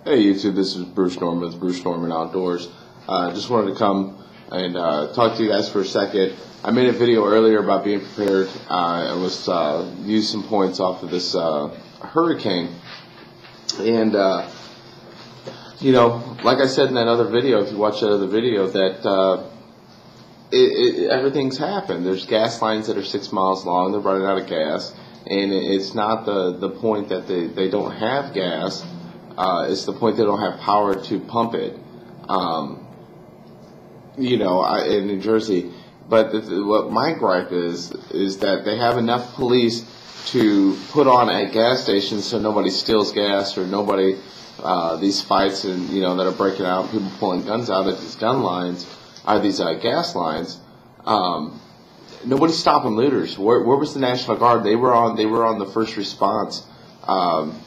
Hey YouTube, this is Bruce Norman with Bruce Norman Outdoors. Just wanted to come and talk to you guys for a second. I made a video earlier about being prepared. I was used some points off of this hurricane, and you know, like I said in that other video, if you watch that other video, that everything's happened. There's gas lines that are 6 miles long. They're running out of gas, and it's not the point that they don't have gas. It's the point they don't have power to pump it. You know, in New Jersey. But what my gripe is that they have enough police to put on at gas stations so nobody steals gas, or nobody these fights and that are breaking out, people pulling guns out of these gun lines, these gas lines. Nobody's stopping looters. Where was the National Guard? They were on the first response.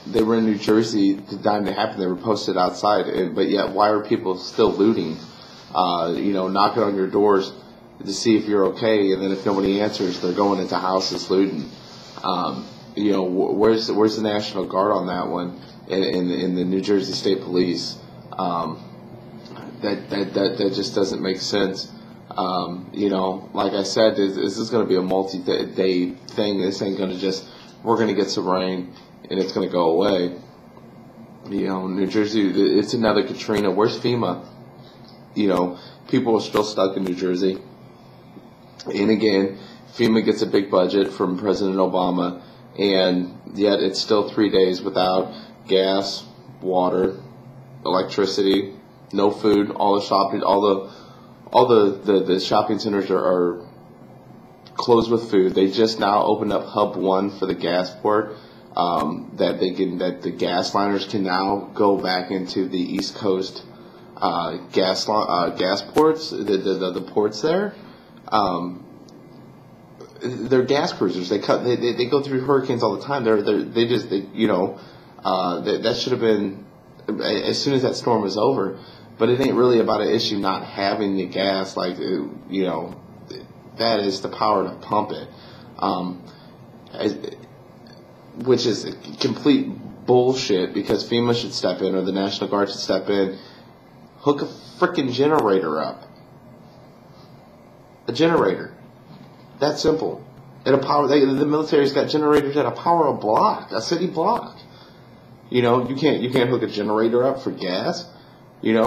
They were in New Jersey the time it happened. They were posted outside, but yet why are people still looting? Knocking on your doors to see if you're okay, and then if nobody answers, they're going into houses looting. Where's the National Guard on that one? In the New Jersey State Police, that just doesn't make sense. Like I said, this is going to be a multi-day thing. This ain't going to just, we're going to get some rain and it's going to go away. New Jersey, it's another Katrina. Where's FEMA? People are still stuck in New Jersey. And again, FEMA gets a big budget from President Obama, and yet it's still 3 days without gas, water, electricity, no food. All the shopping, all the shopping centers are closed with food. They just now opened up Hub 1 for the gas port, that the gas liners can now go back into the East Coast gas ports, the ports there. They're gas cruisers. They go through hurricanes all the time. That should have been as soon as that storm was over. But it ain't really about an issue not having the gas. That is the power to pump it, which is complete bullshit, because FEMA should step in, or the National Guard should step in. Hook a frickin' generator up. A generator. That simple. The military's got generators that power a block, a city block. You can't hook a generator up for gas. It's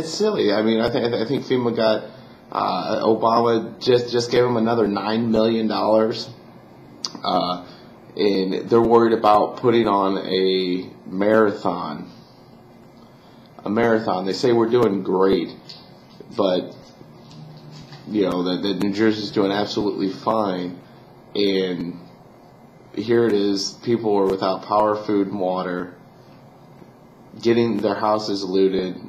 silly. I mean, I think FEMA got Obama just gave him another $9 million, and they're worried about putting on a marathon. They say we're doing great, but that New Jersey's doing absolutely fine, and here it is. People are without power, food, and water, getting their houses looted,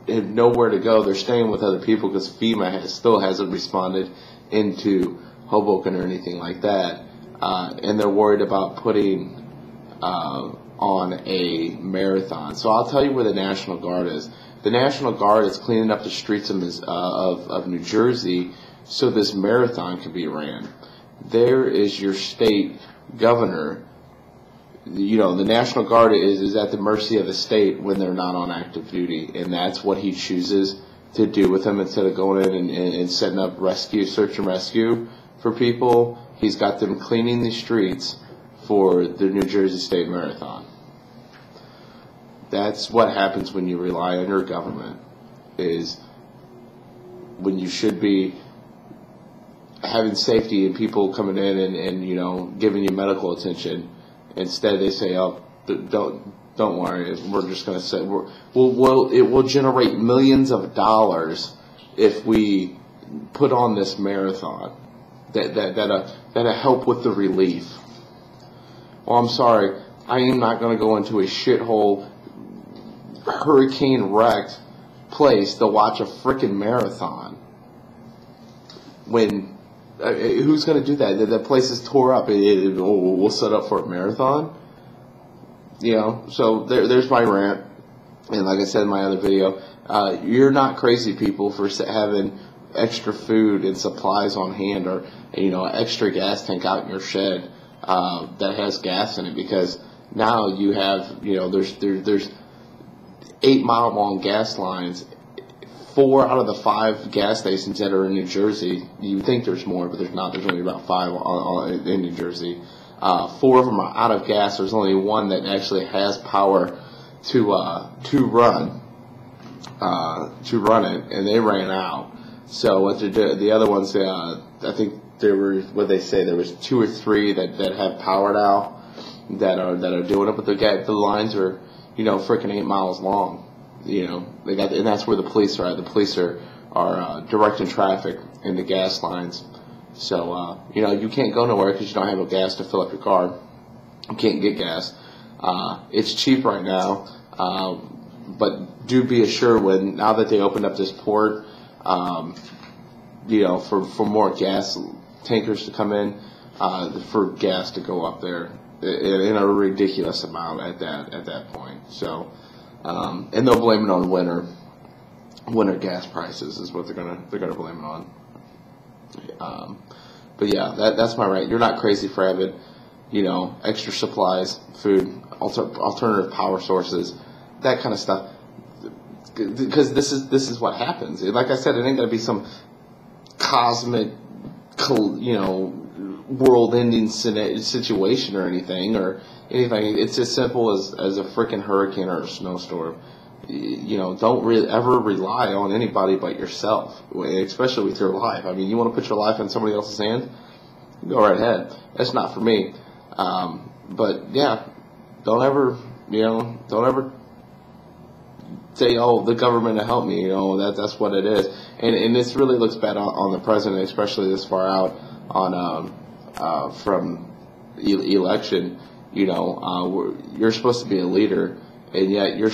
have nowhere to go. They're staying with other people because FEMA still hasn't responded into Hoboken or anything like that, and they're worried about putting on a marathon. So I'll tell you where the National Guard is. The National Guard is cleaning up the streets of New Jersey so this marathon can be ran. There is your state governor. The National Guard is at the mercy of the state when they're not on active duty, and that's what he chooses to do with them. Instead of going in and setting up search and rescue for people, he's got them cleaning the streets for the New Jersey State Marathon. That's what happens when you rely on your government, is when you should be having safety and people coming in and giving you medical attention. Instead, they say, "Oh, don't worry. We're just going to say it will generate millions of dollars if we put on this marathon that'll help with the relief." Well, I'm sorry, I am not going to go into a shithole, hurricane-wrecked place to watch a frickin' marathon. When who's going to do that? The place is tore up. We'll set up for a marathon. So there's my rant. And like I said in my other video, you're not crazy people for having extra food and supplies on hand, or an extra gas tank out in your shed. that has gas in it, because now you have, there's 8-mile long gas lines. 4 out of the 5 gas stations that are in New Jersey, you would think there's more, but there's not. There's only about 5 in New Jersey. 4 of them are out of gas. There's only 1 that actually has power to run it, and they ran out. So what the other ones, I think there were, what they say, there was 2 or 3 that have power now that are doing it, but the lines are, freaking 8 miles long. They got, and that's where the police are at. The police are directing traffic in the gas lines. So you can't go nowhere because you don't have no gas to fill up your car. You can't get gas. It's cheap right now, but do be assured, now that they opened up this port, for more gas tankers to come in, for gas to go up there in a ridiculous amount at that point. So, and they'll blame it on winter gas prices is what they're gonna blame it on. But yeah, that's my rant. You're not crazy for having, extra supplies, food, alternative power sources, that kind of stuff. Because this is what happens. Like I said, it ain't gonna be some cosmic, world-ending situation or anything. It's as simple as a freaking hurricane or a snowstorm. Don't ever rely on anybody but yourself, especially with your life. I mean, you want to put your life in somebody else's hand? Go right ahead. That's not for me. But yeah, don't ever say, "Oh, the government to help me." That's what it is. And this really looks bad on the president, especially this far out from election. You're supposed to be a leader, and yet you're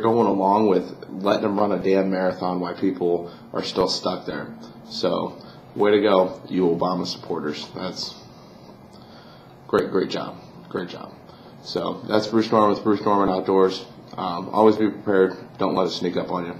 going along with letting them run a damn marathon while people are still stuck there. So, way to go, you Obama supporters. That's great job. So that's Bruce Norman with Bruce Norman Outdoors. Always be prepared. Don't let it sneak up on you.